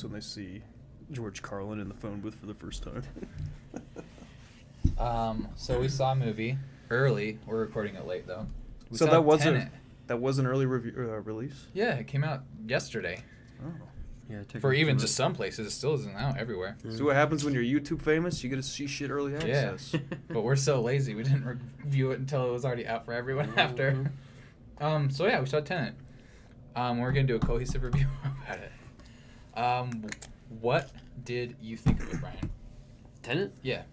when they see George Carlin in the phone booth for the first time. So we saw a movie early. We're recording it late though. So that was an early release? Yeah, it came out yesterday. Oh. Yeah, for even just some places, it still isn't out everywhere. See what happens when you're YouTube famous? You get to see shit early access. Yeah, but we're so lazy, we didn't review it until it was already out for everyone after. So yeah, we saw Tenet. We're gonna do a cohesive review about it. What did you think of it, Brian? Tenet? Yeah.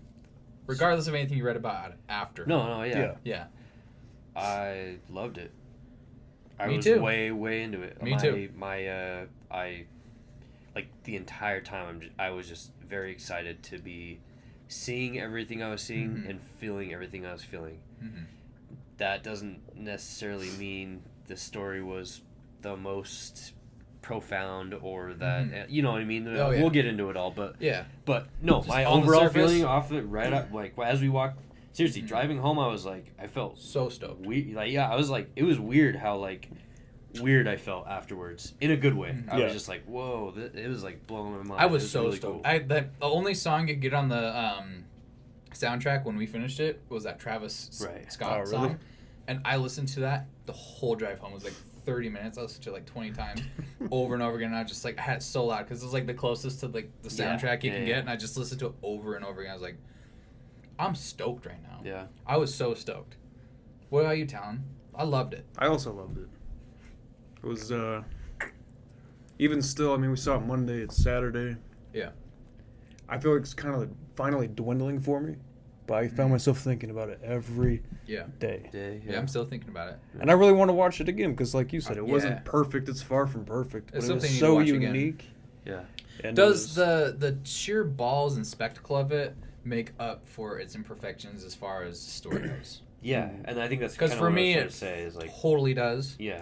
Regardless of anything you read about it after. No, Yeah. I loved it. I Me was too. way into it. Me too. I like the entire time I was just very excited to be seeing everything I was seeing and feeling everything I was feeling. Mm-hmm. That doesn't necessarily mean the story was the most profound or that you know what I mean. Oh, yeah. We'll get into it all, but no, Just my on the overall surface. feeling off it right up, like as we walked. Seriously, driving home, I was like, I felt so stoked. I was like, it was weird how weird I felt afterwards in a good way. I was just like, whoa, it was like blowing my mind. I was so really stoked. Cool. The only song you get on the soundtrack when we finished it was that Travis Scott song, and I listened to that the whole drive home. It was like 30 minutes. I listened to it like 20 times over and over again. And I just like I had it so loud because it was like the closest to like the soundtrack you can get, and I just listened to it over and over again. I was like, I'm stoked right now. Yeah. I was so stoked. What about you, Talon? I loved it. I also loved it. It was, even still, I mean, we saw it Monday, it's Saturday. Yeah. I feel like it's kind of finally dwindling for me, but I found myself thinking about it every day. Yeah, I'm still thinking about it. And I really want to watch it again because, like you said, it yeah. wasn't perfect. It's far from perfect, but It's it was something you so need to watch again. unique. Yeah. And Does the sheer balls and spectacle of it make up for its imperfections as far as the story goes? Yeah, and I think that's because for me it is like totally does. Yeah.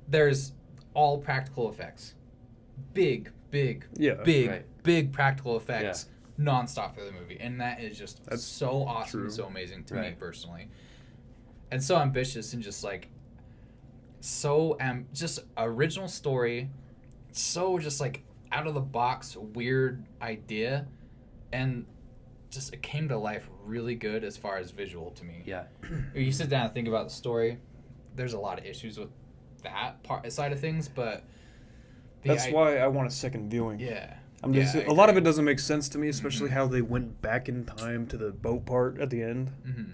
There's all practical effects, big practical effects, nonstop through the movie, and that is just so awesome and so amazing to me personally, and so ambitious and just like just original story, so just like out of the box weird idea, and just it came to life really good as far as visual to me. Yeah. If you sit down and think about the story, there's a lot of issues with that side of things, but that's why I want a second viewing. Yeah. A lot of it doesn't make sense to me, especially how they went back in time to the boat part at the end. Mm-hmm.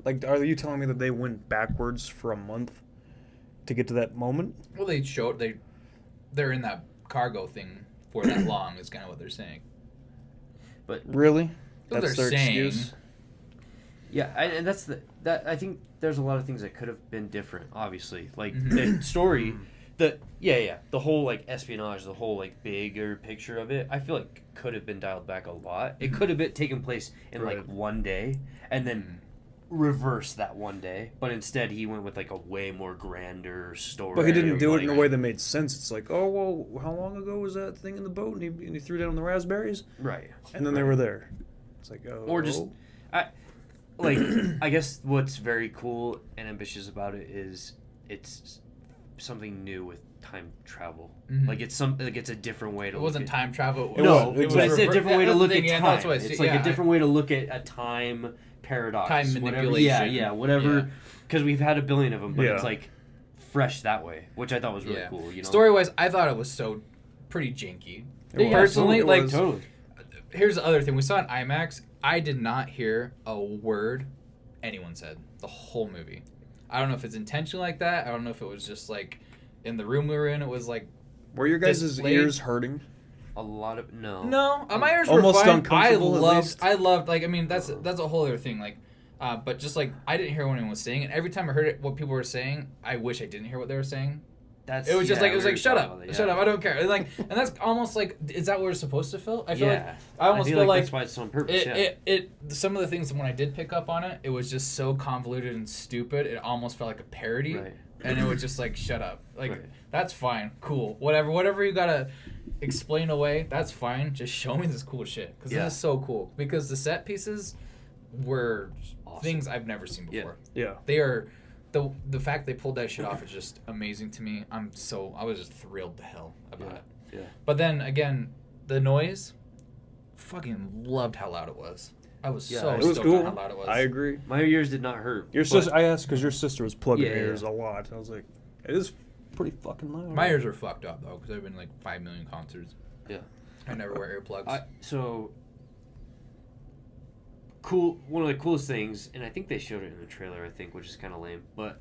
Like, are you telling me that they went backwards for a month to get to that moment? Well, they showed they're in that cargo thing for that long is kind of what they're saying. But really, that's their excuse. Yeah, and that I think there's a lot of things that could have been different. Obviously, like the story, the whole like espionage, the whole like bigger picture of it. I feel like could have been dialed back a lot. It could have been taken place in like one day, and then reverse that one day. But instead, he went with like a way more grander story. But he didn't do it in a way that made sense. It's like, oh well, how long ago was that thing in the boat? And he threw down the raspberries, right? And then they were there. It's like, oh, or just I guess what's very cool and ambitious about it is it's something new with time travel. Mm-hmm. Like it's a different way to. It wasn't time travel. It's a different way to look at time. It's like a different way to look at a time paradox, time manipulation. Yeah, whatever. Because we've had a billion of them, but it's like fresh that way, which I thought was really cool. You know, story wise, I thought it was pretty janky. Personally, totally. Here's the other thing: we saw in IMAX. I did not hear a word anyone said the whole movie. I don't know if it's intentional like that. I don't know if it was just like in the room we were in. It was like. Were your guys' ears hurting? A lot of no. My ears were almost fine. uncomfortable. I loved. Like I mean, that's a whole other thing. Like, but just like I didn't hear what anyone was saying, and every time I heard it, what people were saying, I wish I didn't hear what they were saying. It was just like shut up, I don't care. And that's almost like, is that what we're supposed to feel? I feel like I almost feel like that's why it's on purpose. Some of the things when I did pick up on it, it was just so convoluted and stupid. It almost felt like a parody, and it was just like shut up. Like that's fine, cool, whatever you gotta explain away, that's fine. Just show me this cool shit because this is so cool. Because the set pieces were things I've never seen before. Yeah, they are. The fact they pulled that shit off is just amazing to me. I was just thrilled to hell about it. Yeah. But then again, the noise, fucking loved how loud it was. I was Yeah, so it was stoked cool. on how loud it was. I agree. My ears did not hurt. Your sister, I asked because your sister was plugging Yeah, her yeah. ears a lot. I was like, it is pretty fucking loud. My ears are fucked up though, because I've been like 5 million concerts. Yeah. I never wear earplugs. So cool. One of the coolest things, and I think they showed it in the trailer. I think, which is kind of lame, but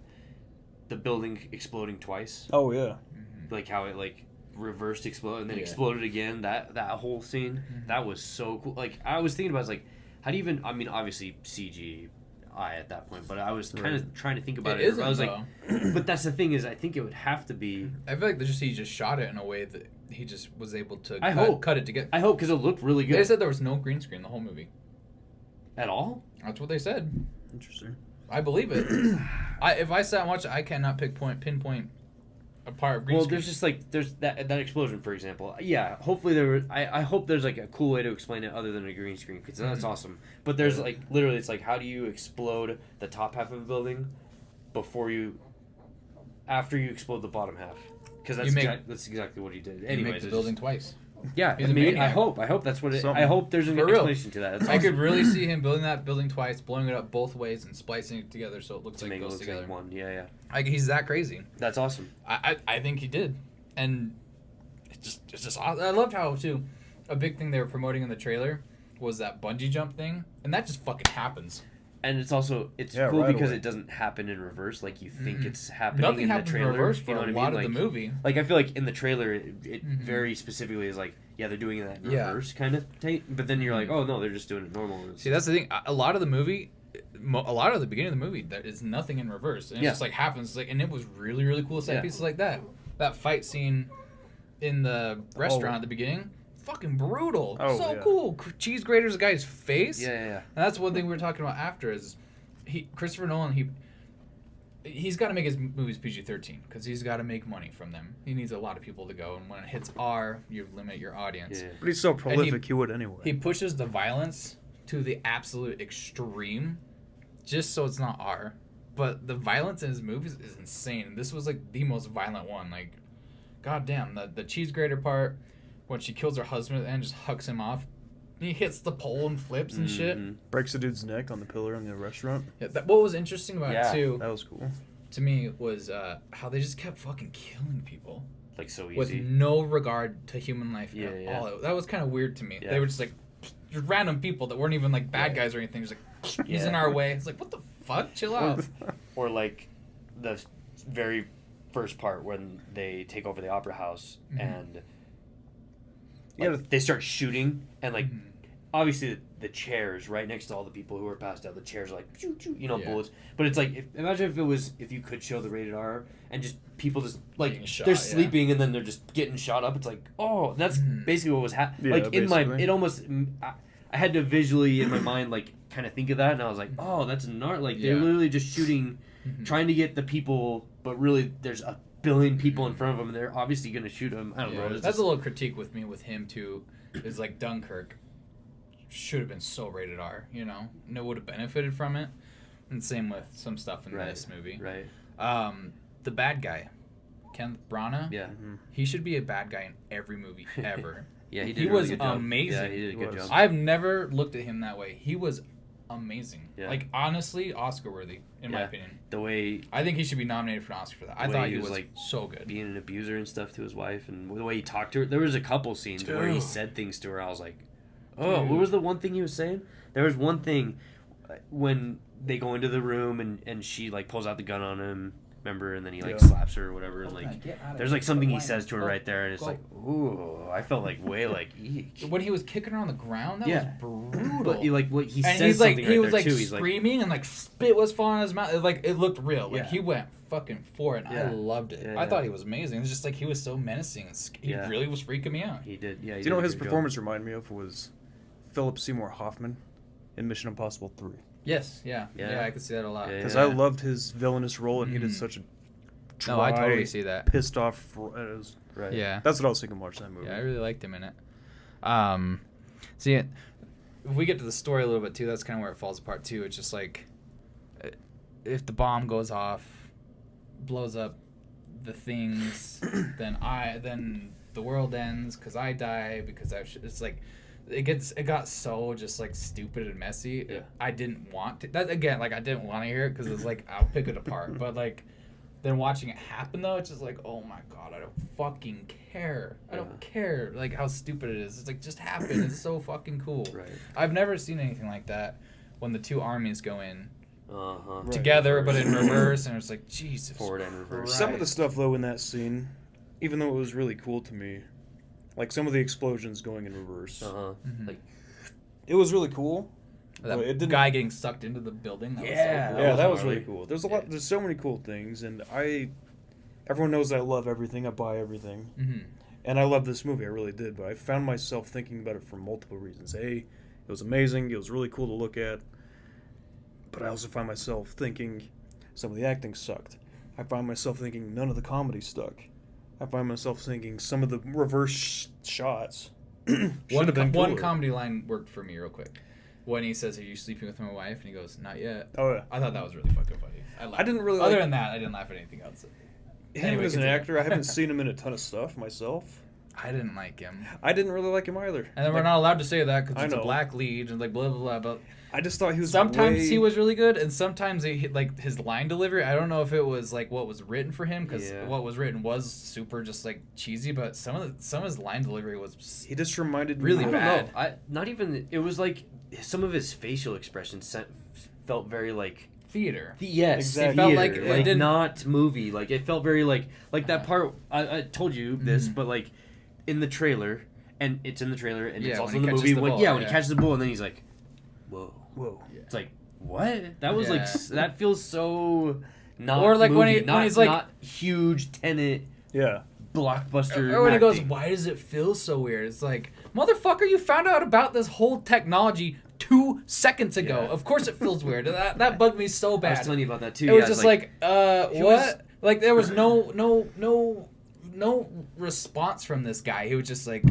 the building exploding twice. Oh yeah. Like how it like reversed explode and then Yeah. exploded again. That whole scene, that was so cool. Like I was thinking about, it's like, how do you even? I mean, obviously CGI at that point, but I was kind of trying to think about it. Isn't, I was though. like, but that's the thing is, I think it would have to be. I feel like he just shot it in a way that he just was able to cut it together. I hope, because it looked really good. They said there was no green screen the whole movie. At all? That's what they said. Interesting. I believe it. If I sat and watched it, I cannot pinpoint a part of green Well, screen. there's just like there's that explosion, for example. Yeah, hopefully there. I hope there's like a cool way to explain it other than a green screen, because that's awesome. But there's like literally, it's like, how do you explode the top half of a building after you explode the bottom half? Because that's exactly what he did. You Anyways, make the building twice. Yeah, He's a maybe, maniac. I hope that's what it. Something. I hope there's an For real. explanation to that. That's I awesome. could really see him building that building twice, blowing it up both ways, and splicing it together so it looks to like make it it goes look together. like one. Yeah. He's that crazy. That's awesome. I think he did, and it's just awesome. I loved how too. A big thing they were promoting in the trailer was that bungee jump thing, and that just fucking happens. And it's also cool right because away. it doesn't happen in reverse like you think it's happening Nothing in the happens in trailer. reverse You for know a what I lot mean? of the movie. Like I feel like in the trailer it very specifically is like, yeah, they're doing that in reverse kind of thing, but then you're like, oh no, they're just doing it normal. See, that's the thing. A lot of the movie, a lot of the beginning of the movie, there is nothing in reverse, and it just like happens. It's like, and it was really really cool set pieces like that. That fight scene in the restaurant at the beginning, fucking brutal. Oh, so yeah. cool. Cheese graters a guy's face. Yeah. And that's one thing we were talking about after is Christopher Nolan, he's got to make his movies PG-13 because he's got to make money from them. He needs a lot of people to go, and when it hits R, you limit your audience. Yeah. But he's so prolific, he would anyway. He pushes the violence to the absolute extreme, just so it's not R. But the violence in his movies is insane. And this was like the most violent one. Like, goddamn, the cheese grater part when she kills her husband and just hucks him off. He hits the pole and flips and shit. Breaks the dude's neck on the pillar in the restaurant. Yeah, what was interesting about it too, That was cool. to me, was how they just kept fucking killing people Like so easy. with no regard to human life Yeah, at yeah. all. That was kind of weird to me. Yeah. They were just like just random people that weren't even like bad guys or anything. Just like he's in our way. It's like, what the fuck? Chill out. Or like the very first part when they take over the opera house and they start shooting and like obviously the chairs right next to all the people who are passed out, the chairs are like choo, choo, bullets. But it's like imagine if you could show the rated R and just people just like Being shot, they're sleeping and then they're just getting shot up. It's like, oh, that's basically what was happening. Yeah, Like in my basically. it almost I had to visually in my mind like kind of think of that, and I was like, oh, that's like they're literally just shooting, trying to get the people, but really there's a billion people in front of them, and they're obviously gonna shoot them. I don't know. That's a little critique with him too. Is like Dunkirk should have been so rated R, and it would have benefited from it. And same with some stuff in this movie. Right. The bad guy, Kenneth Branagh. Yeah. He should be a bad guy in every movie ever. Yeah, he did. He a really was good job. amazing. Yeah, he did a good job. I've never looked at him that way. He was amazing. Yeah. Like honestly, Oscar worthy in my opinion. The way I think he should be nominated for an Oscar for that. I way thought he he was, was like, so good. being an abuser and stuff to his wife, and the way he talked to her. There was a couple scenes where he said things to her. I was like, oh, Dude. what was the one thing he was saying? There was one thing when they go into the room and she like pulls out the gun on him. Remember, and then he like slaps her or whatever, and like there's like something he says to her right there, and it's like, ooh, I felt like way like eek. When he was kicking her on the ground, that was brutal. But like what he and says he's like something he right was there like too. He's like, screaming and like spit was falling out of his mouth. Like it looked real. Like Yeah. he went fucking for it. And I loved it. Yeah, I yeah. thought he was amazing. It was just like he was so menacing. And he really was freaking me out. he did. Yeah. Do you know what his performance reminded me of was Philip Seymour Hoffman in Mission Impossible 3. Yes. Yeah. I could see that a lot. Yeah. Because I loved his villainous role, and he did such a No, I totally see that. pissed off. Right. Yeah. That's what I was thinking watching that movie. Yeah, I really liked him in it. See, if we get to the story a little bit too, that's kind of where it falls apart too. It's just like, if the bomb goes off, blows up the things, then the world ends because I die because it's like it got so just like stupid and messy. Yeah. I didn't want to that again. Like I didn't want to hear it because it's like I'll pick it apart. But like then watching it happen though, it's just like, oh my god, I don't fucking care. I don't care like how stupid it is. It's like just happen. It's so fucking cool. Right. I've never seen anything like that when the two armies go in. Right. Together, but in reverse, and it's like Jesus. Forward and reverse. Christ. Some of the stuff though in that scene, even though it was really cool to me, like some of the explosions going in reverse, Mm-hmm. Like, it was really cool. That But it didn't. guy getting sucked into the building. That Yeah, was so Yeah, that was gnarly. really cool. There's a lot. There's so many cool things, and everyone knows I love everything. I buy everything, Mm-hmm. and I love this movie. I really did. But I found myself thinking about it for multiple reasons. It was amazing. It was really cool to look at. But I also find myself thinking some of the acting sucked. I find myself thinking none of the comedy stuck. I find myself thinking some of the reverse shots. One comedy line worked for me real quick. When he says, "Are you sleeping with my wife?" and he goes, "Not yet." Oh yeah. I thought that was really fucking funny. I didn't really. Other like than that, I didn't laugh at anything else. him Anyway, as an continue. actor. I haven't seen him in a ton of stuff myself. I didn't like him. I didn't really like him either. And then we're Like, not allowed to say that because I it's a know. black lead and like blah blah blah. But I just thought he was. sometimes way- he was really good, and sometimes like his line delivery. I don't know if it was like what was written for him because Yeah. what was written was super just like cheesy, but some of his line delivery was He just reminded me. Really I don't bad. know. I not even. It was like some of his facial expressions felt very like. theater. Yes, Exactly. It felt theater, like it didn't- not movie. Like it felt very like that part. I told you this, Mhm. but like in the trailer, and it's in the trailer, and Yeah, it's when also he in the catches movie. the When bull, when he yeah. catches the bull, and then he's like, "Whoa." Whoa. It's like what? That was like Yeah. that feels so not. Or, like, when movie, he- not, when he's, like- not huge Tenet Yeah. blockbuster. Or when he goes, acting. "Why does it feel so weird?" It's like, motherfucker, you found out about this whole technology 2 seconds ago. Yeah. Of course it feels weird. That bugged me so I was bad. telling you about that too. It was yeah, just like he what? was- Like there was no response from this guy. He was just like,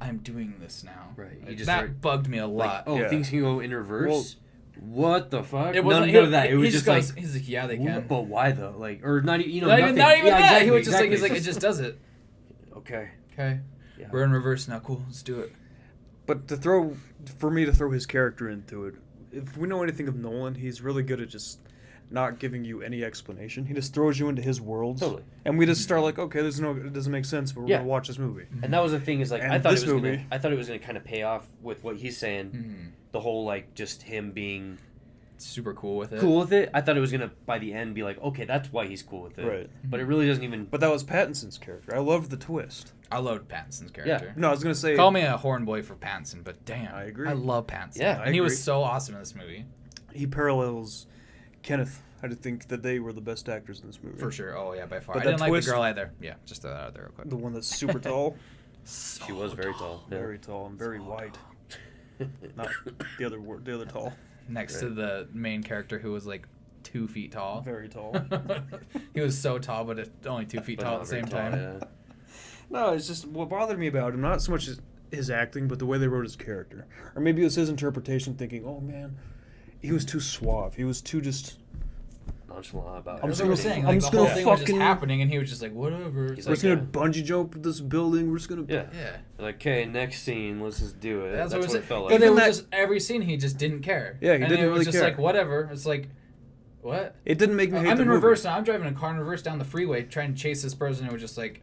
"I'm doing this now." Right. He Like, just that started- bugged me a lot. oh, Yeah. things can go in reverse. What the fuck? It wasn't none of that. It he was just goes, like, he's like, "Yeah, they can." but why though? Like, or not? Not nothing. even Yeah, that. exactly, He was just like, exactly. he's like, it just does it. Okay. Okay, Yeah. we're in reverse now. Cool, let's do it. But for me to throw his character into it, if we know anything of Nolan, he's really good at just not giving you any explanation. He just throws you into his worlds. Totally. And we just start like, okay, it doesn't make sense, but we're Yeah. gonna watch this movie. And that was the thing is like And I thought this it was movie- gonna, I thought it was gonna kind of pay off with what he's saying. Mhm. The whole like just him being Super cool with it. cool with it. I thought it was gonna by the end be like, okay, that's why he's cool with it. Right. But it really doesn't even. But that was Pattinson's character. I loved the twist. I loved Pattinson's character. No, I was gonna say. Call me a horn boy for Pattinson, but damn, I agree. I love Pattinson. Yeah, and he was agree. so awesome in this movie. He parallels Kenneth. I did think that they were the best actors in this movie. For sure. Oh yeah, by far. But I that didn't like twist- the girl either. Yeah, just throw that out there real quick. The one that's super tall, She was very tall. Yeah. very tall, and very white. Not the other tall. Next to the main character who was like 2 feet tall. Very tall. He was so tall, but only 2 feet But tall not at the same very tall, time. yeah. No, it's just what bothered me about him. Not so much his acting, but the way they wrote his character, or maybe it was his interpretation. Thinking, oh man, he was too suave. He was too just. Nonchalant about I'm That's just what we're gonna- saying. I'm Like, just the whole gonna thing was just fucking- happening, and he was just like, whatever. He's We're like, just gonna bungee jump this building. We're just gonna. Yeah. yeah. Like, okay, next scene, let's just do it. That's, That's what what it it felt But like. then it Even was that- just every scene he just didn't care. Yeah, he and didn't it was really just care. like whatever. It's like, what? It didn't make me hate I'm the in movie. reverse now. I'm driving a car in reverse down the freeway trying to chase this person. And it was just like,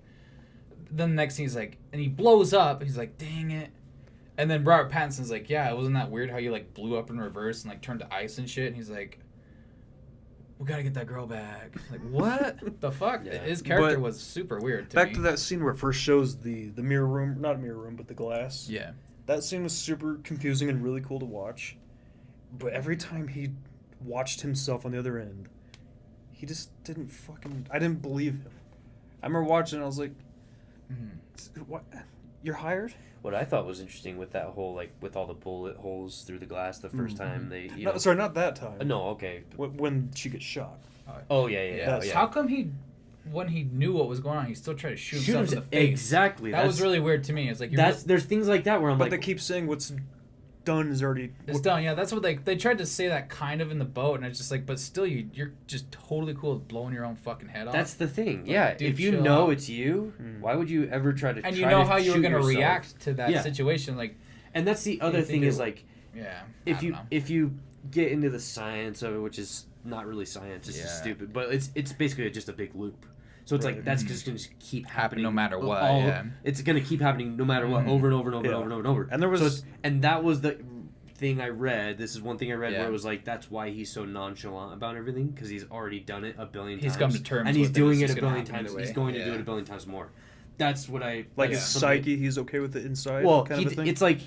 then the next scene he's like, and he blows up. He's like, dang it. And then Robert Pattinson's like, yeah, it wasn't that weird how you like blew up in reverse and like turned to ice and shit. And he's like, we gotta get that girl back. Like, what the fuck? Yeah. His character But was super weird to Back me. to that scene where it first shows the mirror room, not a mirror room, but the glass. Yeah. That scene was super confusing and really cool to watch. But every time he watched himself on the other end, he just didn't fucking. I didn't believe him. I remember watching it, I was like, what? You're hired? What I thought was interesting with that whole, like, with all the bullet holes through the glass the first time they, you know. Sorry, not that time. No, okay. When she gets shot. Oh, yeah. That's- How come when he knew what was going on, he still tried to shoot Shoot himself in him the face? Exactly. That was really weird to me. It's like, you're There's things like that where I'm But like, they keep saying what's done is already... It's done, yeah. That's what they tried to say that kind of in the boat, and it's just like, but still, you're just totally cool with blowing your own fucking head off. That's the thing. Like, yeah, dude, if you know it's you, why would you ever try to? And try you know to how you were shoot gonna yourself? react to that situation, like. And that's the other thing is like, if you get into the science of it, which is not really science, it's just stupid, but it's basically just a big loop. So it's like that's just going to keep happening no matter what. It's going to keep happening no matter what, over and over and over and over and over and over. And there was, and that was the thing I read. This is one thing I read where it was like that's why he's so nonchalant about everything, because he's already done it a billion times. He's come to terms and he's with doing it a billion times. He's going to do it a billion times more. That's what I like. His psyche, he's okay with it inside. Well, kind of a thing? It's like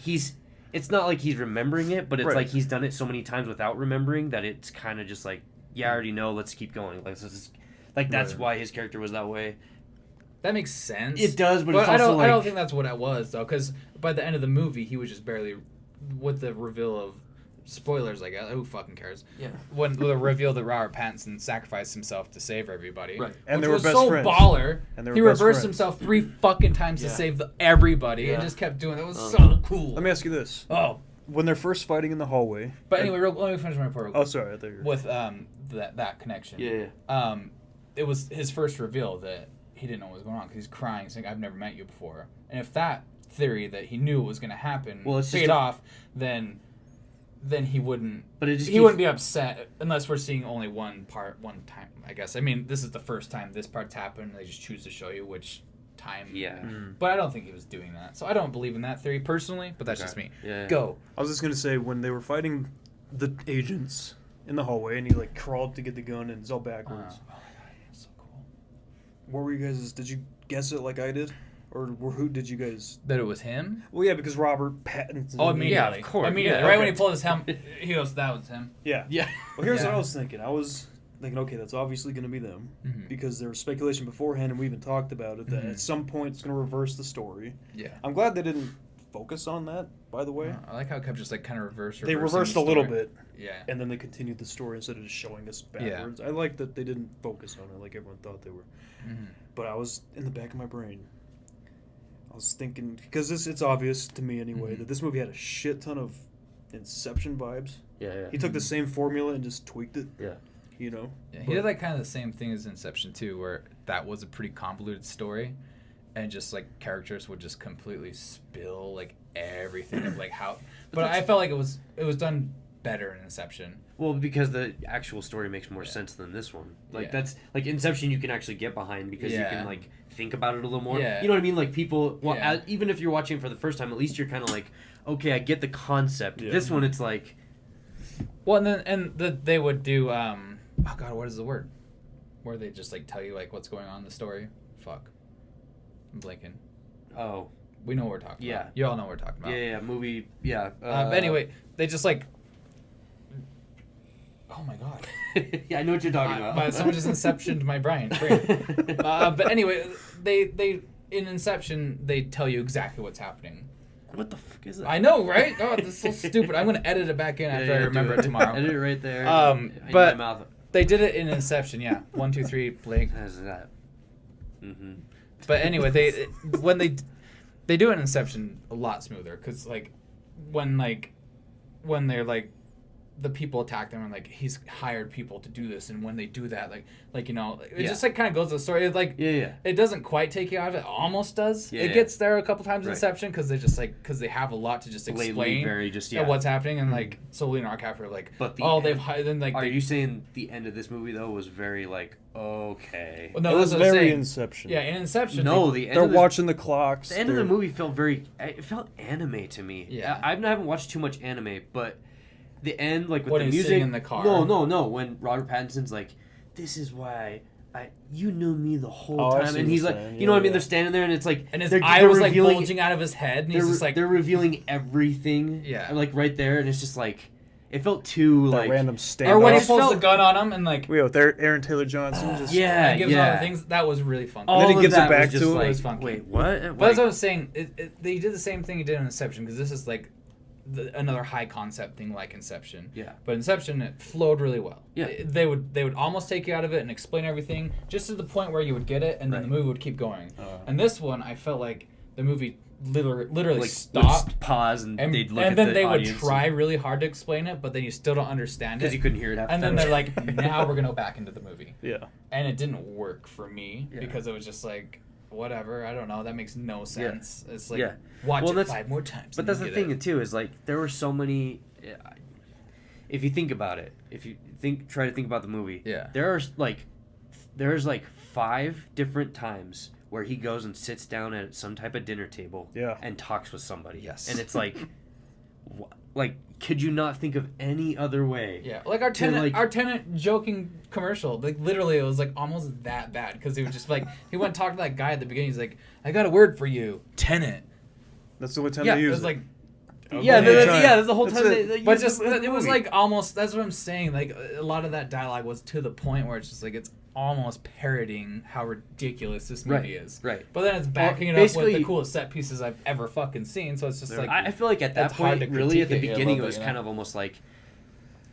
it's not like he's remembering it, but it's like he's done it so many times without remembering that it's kind of just like, yeah, I already know. Let's keep going. Like that's why his character was that way. That makes sense. It does, but it's I also don't think that's what it was though, because by the end of the movie, he was just barely with the reveal of spoilers. I guess who fucking cares? Yeah. When the reveal that Robert Pattinson sacrificed himself to save everybody, right? And which they were was best so friends. baller. And they were he best reversed friends. himself 3 fucking times to save everybody, and just kept doing it. It was so cool. Let me ask you this. Oh. When they're first fighting in the hallway. But anyway, let me finish my report. Oh, sorry. I thought you were... With that connection. Yeah. It was his first reveal that he didn't know what was going on because he's crying, saying, "I've never met you before." And if that theory that he knew was going to happen paid off, then he wouldn't. But he wouldn't be upset unless we're seeing only one time. I guess. I mean, this is the first time this part's happened. They just choose to show you which time. Yeah. But I don't think he was doing that. So I don't believe in that theory personally. But that's just me. Yeah. Go. I was just gonna say when they were fighting the agents in the hallway and he like crawled to get the gun and it's all backwards. Oh my god, that's so cool. What were you guys? Did you guess it like I did, or who did you guys? That it was him? Well, yeah, because Robert Pattinson. Oh, immediately. Yeah, of course. Immediately. Yeah, right okay. when he pulled his helmet, he goes, "That was him." Yeah. Yeah. Well, here's what I was thinking. I was thinking, okay, that's obviously going to be them because there was speculation beforehand, and we even talked about it that at some point it's going to reverse the story. Yeah. I'm glad they didn't focus on that. By the way, I like how it kept just like kind of reversed. They reversed a little bit. Yeah. And then they continued the story instead of just showing us backwards. I like that they didn't focus on it like everyone thought they were. But I was in the back of my brain. I was thinking because it's obvious to me anyway that this movie had a shit ton of Inception vibes. Yeah. He took the same formula and just tweaked it. Yeah. You know. Yeah, he did like kind of the same thing as Inception too, where that was a pretty convoluted story, and just like characters would just completely spill like everything of like how. But I felt like it was done better in Inception. Well, because the actual story makes more sense than this one. Like that's like Inception, you can actually get behind because you can like think about it a little more. Yeah. You know what I mean? Like people, even if you're watching for the first time, at least you're kind of like, okay, I get the concept. Yeah. This one, it's like, well, they would do oh god, what is the word? Where they just like tell you like what's going on in the story. Fuck, I'm blanking. Oh, we know what we're talking about. You all know what we're talking about. Yeah, movie. Yeah. But anyway, they just like. Oh my god. Yeah, I know what you're talking about. Someone just inceptioned my brain. But anyway, they in Inception they tell you exactly what's happening. What the fuck is that? I know, right? Oh, this is so stupid. I'm gonna edit it back in after I remember it tomorrow. Edit it right there. But my mouth. They did it in Inception. Yeah, 1, 2, 3, blink. How's that? But anyway, they do it in Inception a lot smoother because like when they're like. The people attack them and like he's hired people to do this, and when they do that, like you know, it just like kind of goes to the story. It's like it doesn't quite take you out of it. Almost does. It gets there a couple times in Inception because they just like because they have a lot to just explain what's happening and like so Leonardo DiCaprio like they've hired then like. Are you saying the end of this movie though was very like okay? Well, no, it was very Inception. Yeah, in Inception. No, they're watching the clocks. The end of the movie felt it felt anime to me. Yeah, I haven't watched too much anime, but. The end, like with when the music singing in the car. No. When Robert Pattinson's like, "This is why you knew me the whole time," and he's like, you know what I mean? They're standing there, and it's like, and his eye was like bulging out of his head, and he's just like, they're revealing everything, like right there, and it's just like, it felt too like random standoff. Or when he pulls the gun on him and like, with Aaron Taylor Johnson, just gives all the things. That was really fun. And then he gives it back to him. It was funky. Wait, what? But that's what I was saying. They did the same thing he did in Inception because this is like. Another high concept thing like Inception. Yeah. But Inception, it flowed really well. Yeah. They would almost take you out of it and explain everything just to the point where you would get it, and then the movie would keep going. And this one, I felt like the movie literally like stop, pause, and they'd look and at then the they would audience try really hard to explain it, but then you still don't understand it because you couldn't hear it. And then they're like, now we're gonna go back into the movie. Yeah. And it didn't work for me because it was just like, whatever, I don't know, that makes no sense. It's like, watch it 5 more times. But that's the thing too, is like there were so many. If you think about it, try to think about the movie. Yeah. There's like 5 different times where he goes and sits down at some type of dinner table and talks with somebody. Yes. And it's like, could you not think of any other way? Yeah, like our Tenet joking commercial. Like literally, it was like almost that bad because he was just like he went and talked to that guy at the beginning. He's like, "I got a word for you, Tenet." That's the only time they use it. It was like, that's the whole time. But just it was like almost. That's what I'm saying. Like a lot of that dialogue was to the point where it's just like it's almost parodying how ridiculous this movie is. Right. But then it's backing it up with the coolest set pieces I've ever fucking seen. So it's just like I feel like at that point, really at the beginning, it was kind of almost like,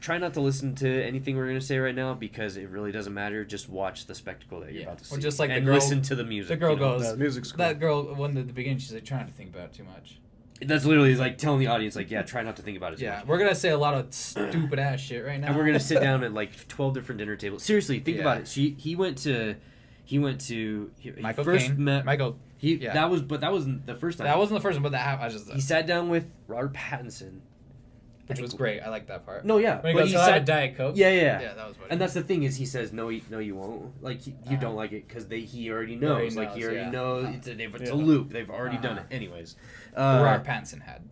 try not to listen to anything we're gonna say right now because it really doesn't matter. Just watch the spectacle that you're about to see, or just like and listen to the music. The girl goes, that music's cool. That girl, when at the beginning, she's like trying to think about it too much. That's literally like telling the audience, like, try not to think about it too much. We're gonna say a lot of stupid ass shit right now, and we're gonna sit down at like 12 different dinner tables. Seriously, think about it. He went to Michael first Caine. met Michael. That wasn't the first time. That wasn't the first one, but I just he sat down with Robert Pattinson, which was great. I like that part. No, yeah, when he goes, "I'll have a Diet Coke." Yeah, that was funny. And that's the thing is, he says, "No, you won't. Like, you don't like it because he already knows. Like, he already knows. It's a loop. They've already done it, anyways." Robert Pattinson had.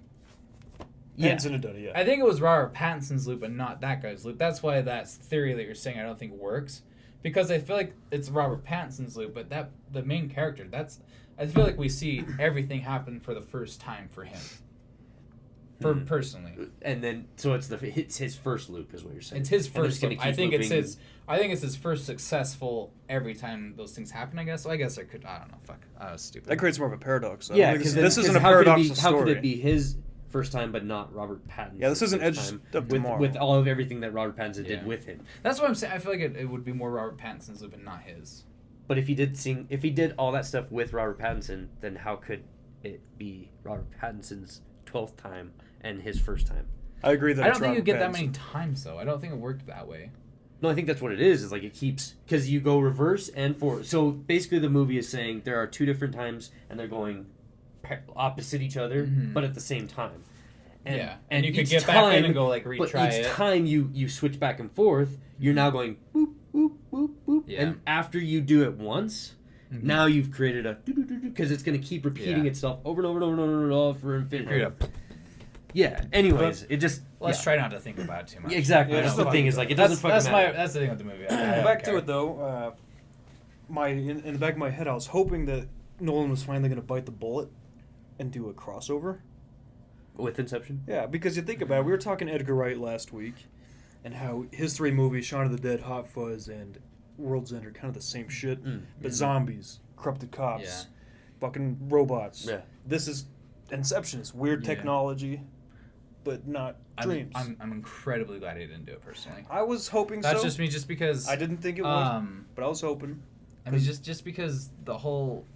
Pattinson had done it, I think it was Robert Pattinson's loop and not that guy's loop. That's why that theory that you're saying I don't think works, because I feel like it's Robert Pattinson's loop, but the main character. I feel like we see everything happen for the first time for him. Personally, and then so it's his first loop is what you're saying. It's his first loop. I think it's his first successful every time those things happen. I guess. So I guess I don't know. Fuck. I was stupid. That creates more of a paradox. Yeah, because this isn't a paradoxical story. How could it be his first time, but not Robert Pattinson? Yeah, this isn't Edge of Tomorrow. With all of everything that Robert Pattinson did with him. That's what I'm saying. I feel like it would be more Robert Pattinson's loop and not his. But if he did all that stuff with Robert Pattinson, then how could it be Robert Pattinson's 12th time and his first time? I agree that I don't think you get that many times though. I don't think it worked that way. No, I think that's what it is. Is like it keeps because you go reverse and forward. So basically, the movie is saying there are 2 different times and they're going opposite each other, but at the same time. And you could get back in and go like retry it. But each time you switch back and forth, you're now going boop boop boop boop. Yeah. And after you do it once, now you've created a because it's going to keep repeating itself over and over and over and over for infinity. Yeah. Anyways, it just let's try not to think about it too much. Exactly. That's the thing is like it doesn't fucking matter. That's the thing with the movie. Back to it though. In the back of my head, I was hoping that Nolan was finally going to bite the bullet and do a crossover with Inception. Yeah, because you think about it, we were talking Edgar Wright last week, and how his 3 movies, Shaun of the Dead, Hot Fuzz, and World's End, are kind of the same shit, but zombies, corrupted cops, fucking robots. Yeah. This is Inception. It's weird technology, but not dreams. I'm incredibly glad he didn't do it personally. I was hoping That's just me, just because I didn't think it was, but I was hoping. I mean, just because the whole.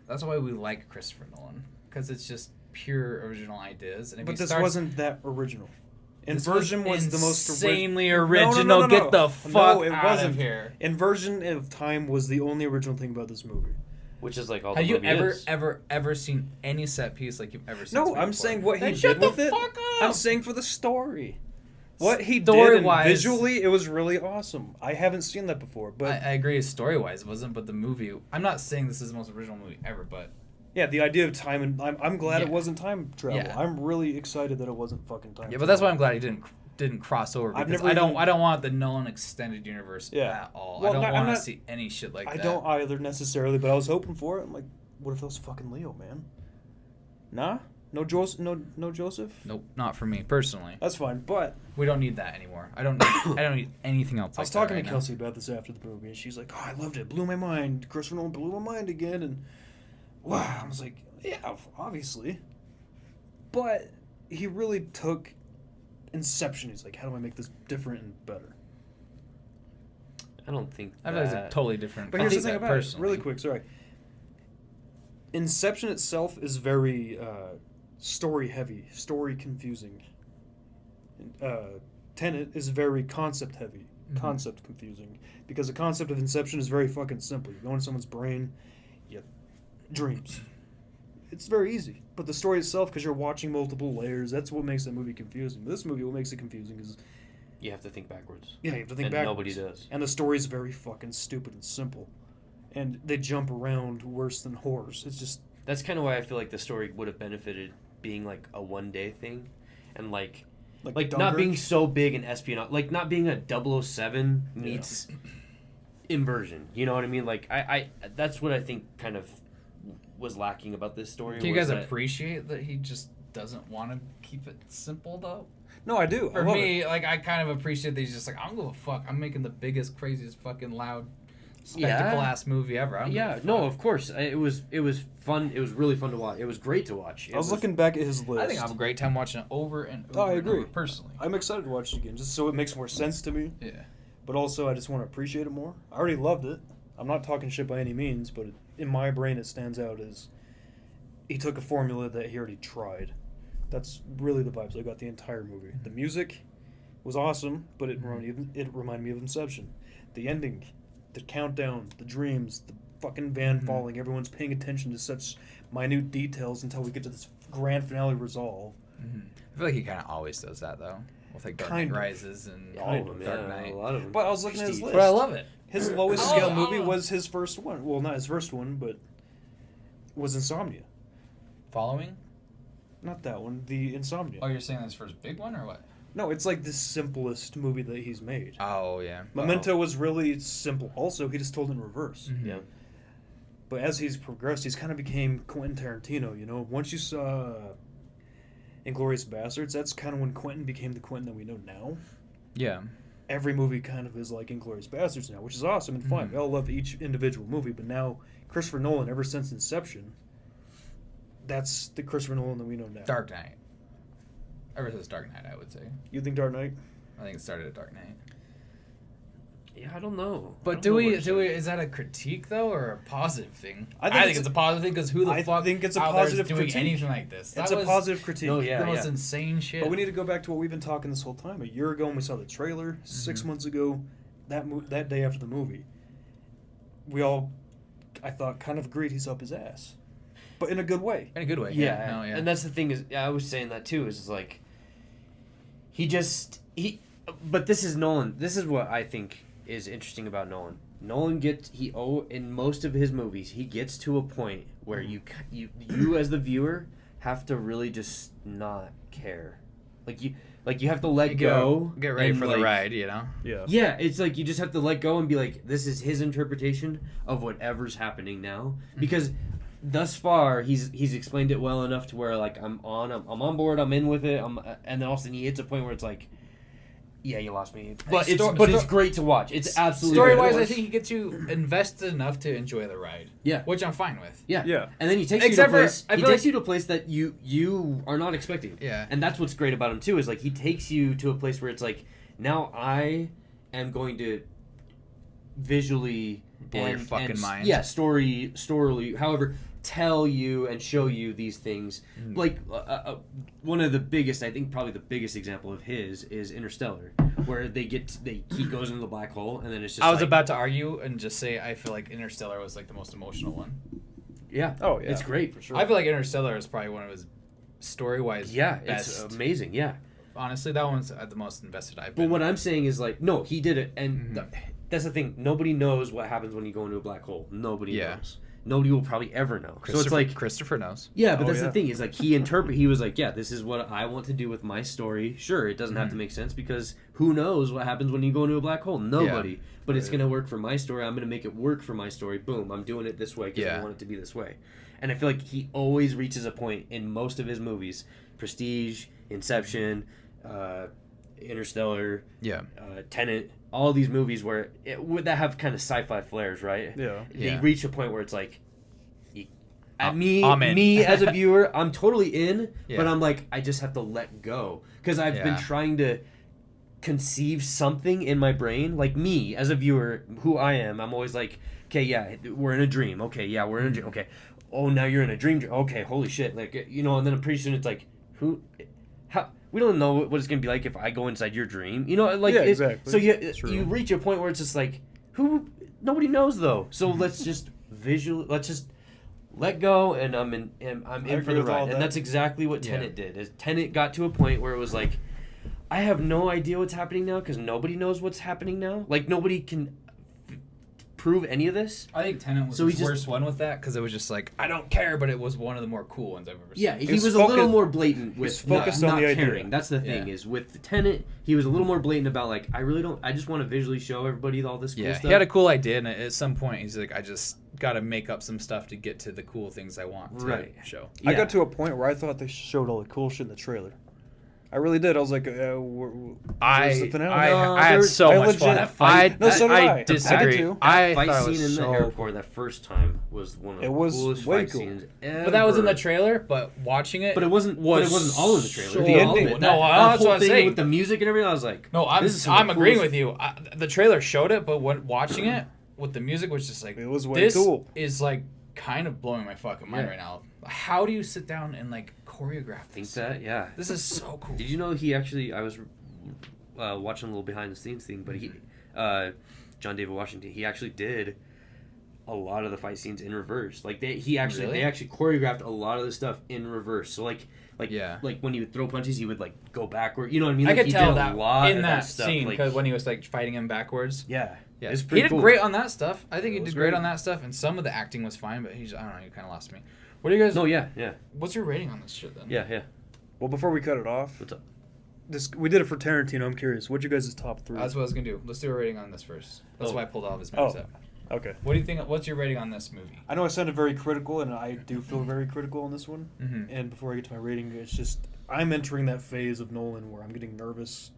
That's why we like Christopher Nolan, because it's just pure original ideas. And but this wasn't that original. Inversion was the most insanely original. No. Get the fuck out of here. Inversion of Time was the only original thing about this movie. Which is like all. Have you ever seen any set piece like you've ever seen? No, I'm saying what he did with it. Fuck up. I'm saying for the story. What he did and visually, it was really awesome. I haven't seen that before, but I agree. Story-wise, it wasn't, but the movie. I'm not saying this is the most original movie ever, but yeah, the idea of time and I'm glad it wasn't time travel. Yeah. I'm really excited that it wasn't fucking time. Yeah, but that's why I'm glad he didn't cross over. Because I don't want the Nolan extended universe at all. Well, I don't want to see any shit like that. I don't either necessarily, but I was hoping for it. I'm like, what if that was fucking Leo, man? Nah. No Joseph? Nope, not for me personally. That's fine, but we don't need that anymore. I don't need anything else. I was talking to Kelsey about this after the movie, and she's like, "Oh, I loved it. It blew my mind. Christopher Nolan blew my mind again." And wow, I was like, "Yeah, obviously." But he really took Inception. He's like, "How do I make this different and better?" I don't think I feel like it's a totally different. But here's the thing about it, really quick. Sorry. Inception itself is very story heavy, story confusing. Tenet is very concept heavy, concept confusing, because the concept of Inception is very fucking simple. You go in someone's brain, you dreams. It's very easy. But the story itself, because you're watching multiple layers, that's what makes that movie confusing. This movie, what makes it confusing is you have to think backwards. Yeah, you have to think and backwards. Nobody does. And the story's very fucking stupid and simple. And they jump around worse than horrors. It's just... That's kind of why I feel like the story would have benefited being like a one-day thing. And like not being so big in espionage. Like not being a 007 meets inversion. You know what I mean? Like I that's what I think kind of was lacking about this story. Can you guys appreciate that he just doesn't want to keep it simple though? No, I do. For me, like I kind of appreciate that he's just like, I don't give a fuck. I'm making the biggest, craziest, fucking loud, spectacle ass movie ever. No, of course. It was fun. It was really fun to watch. It was great to watch. I was looking back at his list. I think I have a great time watching it over and over. I agree. Over, personally, I'm excited to watch it again, just so it makes more sense to me. Yeah. But also, I just want to appreciate it more. I already loved it. I'm not talking shit by any means, but in my brain, it stands out as he took a formula that he already tried. That's really the vibes I got the entire movie. The music was awesome, but it reminded me of Inception. The ending, the countdown, the dreams, the fucking van falling. Everyone's paying attention to such minute details until we get to this grand finale resolve. I feel like he kind of always does that, though. With like Dark Knight Rises and Dark Knight. A lot of them. But I was looking at his list. But I love it. His lowest scale movie was his first one. Well, not his first one, but was Insomnia. Following? Not that one. The Insomnia. Oh, you're saying that's first big one or what? No, it's like the simplest movie that he's made. Oh, yeah. Memento was really simple. Also, he just told in reverse. Yeah. But as he's progressed, he's kind of became Quentin Tarantino, you know? Once you saw Inglourious Basterds, that's kind of when Quentin became the Quentin that we know now. Yeah. Every movie kind of is like Inglourious Basterds now, which is awesome and fun. We all love each individual movie, but now Christopher Nolan, ever since Inception, that's the Christopher Nolan that we know now. Dark Knight. Ever since Dark Knight, I would say. You think Dark Knight? I think it started at Dark Knight. Yeah, I don't know. But do we? Is that a critique though, or a positive thing? I think it's a positive thing because who the fuck? I think it's a out there is positive doing critique. anything like this? It's a positive critique. Oh yeah, the most insane shit. But we need to go back to what we've been talking this whole time. A year ago when we saw the trailer, 6 months ago, that day after the movie, we all, I thought, kind of agreed he's up his ass, but in a good way. In a good way. Yeah. No, yeah. And that's the thing is, I was saying that too. Is like, but this is Nolan. This is what I think is interesting about Nolan. Nolan in most of his movies, he gets to a point where you as the viewer have to really just not care. Like you have to let go. Get ready for the ride, you know? Yeah. Yeah, it's like you just have to let go and be like, this is his interpretation of whatever's happening now. Because thus far, he's explained it well enough to where like I'm on board, I'm in with it, and then all of a sudden he hits a point where it's like, yeah, you lost me. But it's great to watch. It's absolutely story-wise. I think he gets you invested enough to enjoy the ride. Yeah, which I'm fine with. Yeah, yeah. And then he takes you to a place that you are not expecting. Yeah, and that's what's great about him too. Is like he takes you to a place where it's like, now I am going to visually blow your fucking mind. Yeah, story, however, tell you and show you these things. Like one of the biggest, I think probably the biggest example of his is Interstellar, where he goes into the black hole and then it's just I was about to argue and just say I feel like Interstellar was like the most emotional one. Yeah. Oh yeah. It's great for sure. I feel like Interstellar is probably one of his story-wise best. It's amazing. Yeah. Honestly, that one's at the most invested I've been. But what I'm saying is like, no, he did it, and that's the thing. Nobody knows what happens when you go into a black hole. Nobody knows. Nobody will probably ever know. So it's like Christopher knows. Yeah, but that's the thing is like he was like, yeah, this is what I want to do with my story. Sure, it doesn't have to make sense because who knows what happens when you go into a black hole? Nobody. Yeah. But it's gonna work for my story. I'm gonna make it work for my story. Boom, I'm doing it this way because I want it to be this way. And I feel like he always reaches a point in most of his movies, Prestige, Inception, Interstellar, Tenet, all these movies where that have kind of sci-fi flares, right? Yeah. They reach a point where it's like, me as a viewer, I'm totally in, but I'm like, I just have to let go because I've been trying to conceive something in my brain. Like me as a viewer, who I am, I'm always like, okay, yeah, we're in a dream. Okay, yeah, we're in a dream. Okay. oh, now you're in a dream. Okay, holy shit. Like, you know, and then pretty soon it's like, how, we don't know what it's going to be like if I go inside your dream. You know, like, yeah, exactly. So you reach a point where it's just like, nobody knows though. So let's just let go, and I'm in for the ride. And that's exactly what Tenet did. Is Tenet got to a point where it was like, I have no idea what's happening now because nobody knows what's happening now. Like, nobody can prove any of this. I think Tenet was the worst one with that because it was just like, I don't care, but it was one of the more cool ones I've ever seen. Yeah, he was a little more blatant with focused on the caring. Idea. That's the thing is with the Tenet, he was a little more blatant about like, I just want to visually show everybody all this cool stuff. Yeah, he had a cool idea, and at some point he's like, I just got to make up some stuff to get to the cool things I want to show. I got to a point where I thought they showed all the cool shit in the trailer. I really did. I was like, where's the finale? I had so much fun. I disagree. I fight scene in the airport that first time was one of the coolest fight scenes ever. But that was in the trailer. But watching it, it wasn't all in the trailer. So the ending, that's what I'm saying. With the music and everything, I was like, no, I'm agreeing with you. The trailer showed it, but when watching it with the music was just like, it was way cool. This is like kind of blowing my fucking mind right now. How do you sit down and like choreograph this? This is so cool. Did you know he actually? I was watching a little behind the scenes thing, but he, John David Washington, he actually did a lot of the fight scenes in reverse. Like they actually choreographed a lot of the stuff in reverse. So like when he would throw punches, he would like go backward. You know what I mean? Like, I could tell that in that scene because when he was like fighting him backwards. Yeah. He did great on that stuff. I think he did great on that stuff, and some of the acting was fine, but I don't know, you kind of lost me. What do you guys? No, yeah. What's your rating on this shit then? Yeah. Well, before we cut it off, what's up? We did it for Tarantino. I'm curious, what's your guys' top 3? That's what I was gonna do. Let's do a rating on this first. That's why I pulled off his mindset. Okay. What do you think? What's your rating on this movie? I know I sounded very critical, and I do feel very critical on this one. Mm-hmm. And before I get to my rating, it's just I'm entering that phase of Nolan where I'm getting nervous.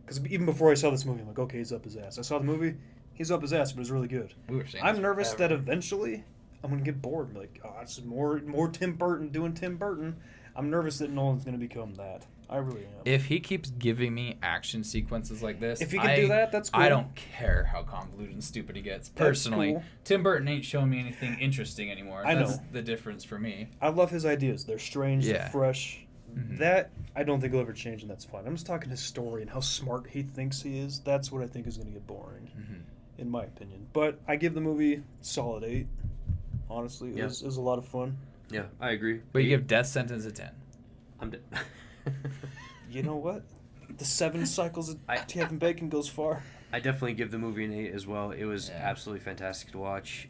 Because even before I saw this movie, I'm like, okay, he's up his ass. I saw the movie, he's up his ass, but it was really good. I'm nervous that eventually I'm going to get bored and be like, oh, it's more Tim Burton doing Tim Burton. I'm nervous that Nolan's going to become that. I really am. If he keeps giving me action sequences like this, if he can do that, that's cool. I don't care how convoluted and stupid he gets. Personally, cool. Tim Burton ain't showing me anything interesting anymore. That's the difference for me. I love his ideas. They're strange, they're fresh. Mm-hmm. That, I don't think will ever change, and that's fine. I'm just talking his story and how smart he thinks he is. That's what I think is going to get boring, in my opinion. But I give the movie solid 8. Honestly, it was a lot of fun. Yeah, I agree. But you give Death Sentence a 10. I'm dead. You know what? The 7 cycles of Kevin Bacon goes far. I definitely give the movie an 8 as well. It was absolutely fantastic to watch.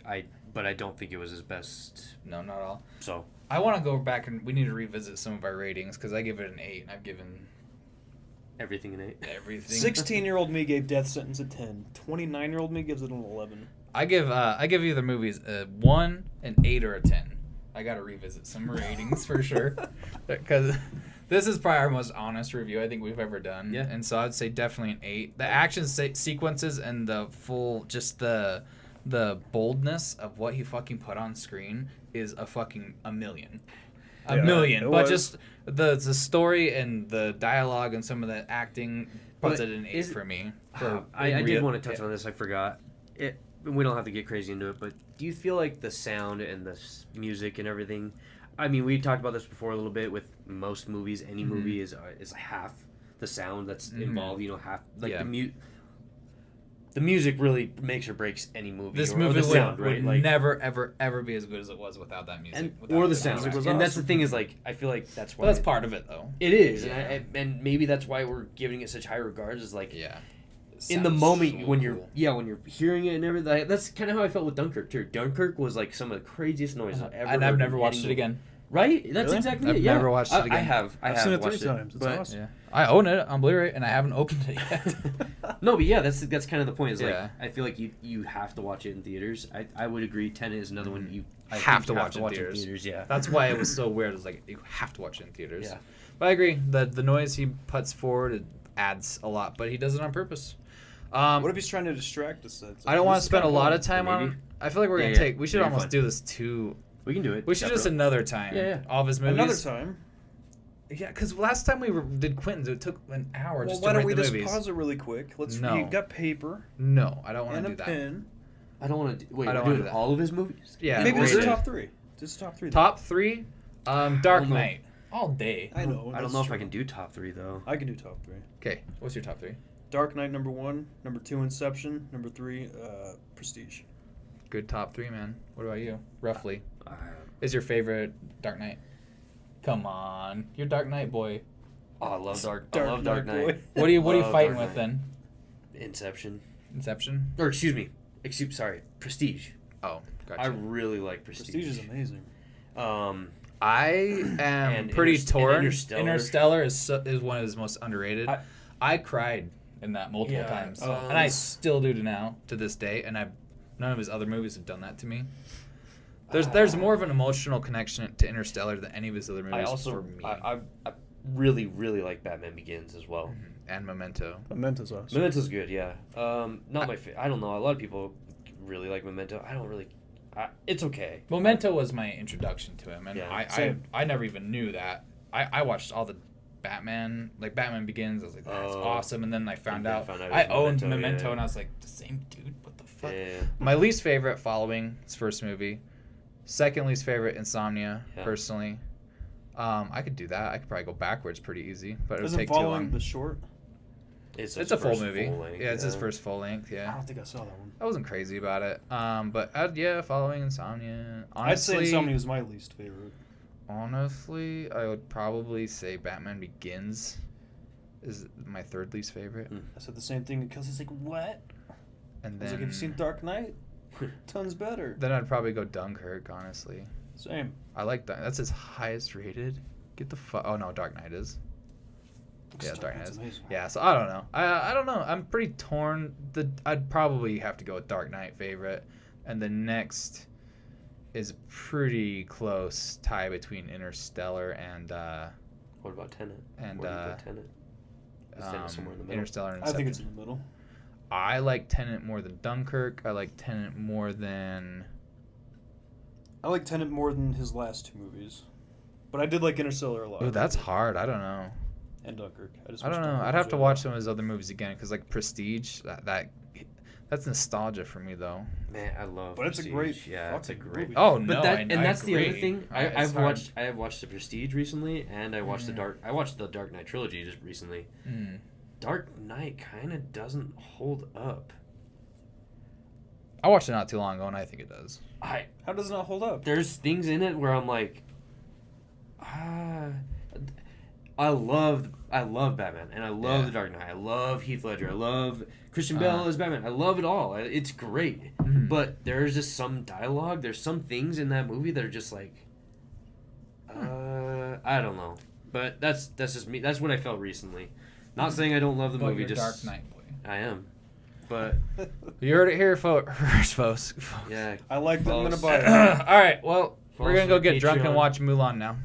But I don't think it was his best. No, not at all. So I want to go back and we need to revisit some of our ratings because I give it an 8 and I've given everything an 8. Everything. 16-year-old me gave Death Sentence a 10. 29-year-old me gives it an 11. I give either movies a 1, an 8, or a 10. I got to revisit some ratings for sure because this is probably our most honest review I think we've ever done. Yeah. And so I'd say definitely an 8. The action sequences and the full just the boldness of what he fucking put on screen is a million. A million. But just the story and the dialogue and some of the acting puts it an 8 for me. I did want to touch on this. I forgot. We don't have to get crazy into it, but do you feel like the sound and the music and everything? I mean, we talked about this before a little bit with most movies. Any movie is half the sound that's involved. You know, half like the music really makes or breaks any movie. This movie would never, ever, ever be as good as it was without that music. Or the sound. And that's the thing is, like, I feel like that's why... Well, that's part of it, though. It is. Yeah. And maybe that's why we're giving it such high regards, is like... Yeah. In the moment, when you're hearing it and everything, that's kind of how I felt with Dunkirk, too. Dunkirk was, like, some of the craziest noises I've ever heard. And I've never watched it again. Right? That's exactly it. I've never watched it again. I've seen it 3 times. It's awesome. Yeah. I own it on Blu-ray, and I haven't opened it yet. No, but that's kind of the point. Is like I feel like you have to watch it in theaters. I would agree. Tenet is another one you have to watch in theaters. Yeah, that's why it was so weird. It's like you have to watch it in theaters. Yeah, but I agree. The noise he puts forward, it adds a lot, but he does it on purpose. What if he's trying to distract us? I don't want to spend a lot of time on. I feel like we're gonna take. We should almost do this too. We can do it. We should just another time. Yeah. All of his movies. Another time. Yeah, because last time we did Quentin's, it took an hour just to rate the movies. Why don't we just pause it really quick? You got paper. No, I don't want to do that. And a pen. I don't want to do... Wait, we're doing all of his movies? Yeah. Maybe this is top 3. This is top 3. Top 3, Dark Knight. All day. I know. I don't know if I can do top 3 though. I can do top 3. Okay, what's your top 3? Dark Knight number 1, number 2 Inception, number 3 Prestige. Good top 3, man. What about you? Roughly. Is your favorite Dark Knight? Come on, you're Dark Knight boy. Oh, I love Dark Knight. What are you fighting with then? Inception. Or excuse me. Prestige. Oh, gotcha. I really like Prestige. Prestige is amazing. I am pretty torn. Interstellar is one of his most underrated. I cried in that multiple times, and I still do now to this day. And none of his other movies have done that to me. There's more of an emotional connection to Interstellar than any of his other movies for me. I really, really like Batman Begins as well. Mm-hmm. And Memento. Memento's awesome. Memento's good, yeah. Not my favorite. I don't know. A lot of people really like Memento. I don't really. It's okay. Memento was my introduction to him, and yeah, I never even knew that. I watched all the Batman Begins. I was like, that's awesome, and then I found out I owned Memento, and I was like, the same dude. What the fuck? Yeah. My least favorite, following his first movie. Second least favorite, Insomnia. Personally, I could do that. I could probably go backwards pretty easy, but it would take too long. The short? It's a full movie. It's his first full length. Yeah. I don't think I saw that one. I wasn't crazy about it. But following Insomnia. Honestly, I'd say Insomnia was my least favorite. Honestly, I would probably say Batman Begins is my third least favorite. I said the same thing because he's like, what? And I was like, have you seen Dark Knight? Tons better. Then I'd probably go Dunkirk, honestly. Same. I like that. That's his highest rated. Get the fuck. Oh no, Dark Knight is. Yeah, Dark Knight is. Amazing. Yeah, so I don't know. I don't know. I'm pretty torn. I'd probably have to go with Dark Knight favorite, and the next is pretty close tie between Interstellar and. What about Tenet? And Tenet? Is Tenet somewhere in the middle? Interstellar and I think it's in the middle. I like Tenet more than Dunkirk. I like Tenet more than. I like Tenet more than his last 2 movies, but I did like Interstellar a lot. Ooh, that's hard. I don't know. And Dunkirk. I don't know. I'd have to watch some of his other movies again because like Prestige, that's nostalgia for me though. Man, I love. But Prestige. it's a great. Yeah, it's a great. Movie. Oh no, that's agree. the other thing. I have watched the Prestige recently, and I watched Mm. I watched the Dark Knight trilogy just recently. Dark Knight kind of doesn't hold up. I watched it not too long ago, and I think it does. How does it not hold up? There's things in it where I'm like, I love Batman, and I love The Dark Knight. I love Heath Ledger. I love Christian Bale as Batman. I love it all. It's great. Mm-hmm. But there's just some dialogue. There's some things in that movie that are just like, I don't know. But that's just me. That's what I felt recently. Not saying I don't love the movie. You're just Dark Knight boy. I am. But you heard it here first, folks. Yeah, I like that. I'm gonna buy it. All right. Well, we're gonna go get drunk and Patreon. watch Mulan now.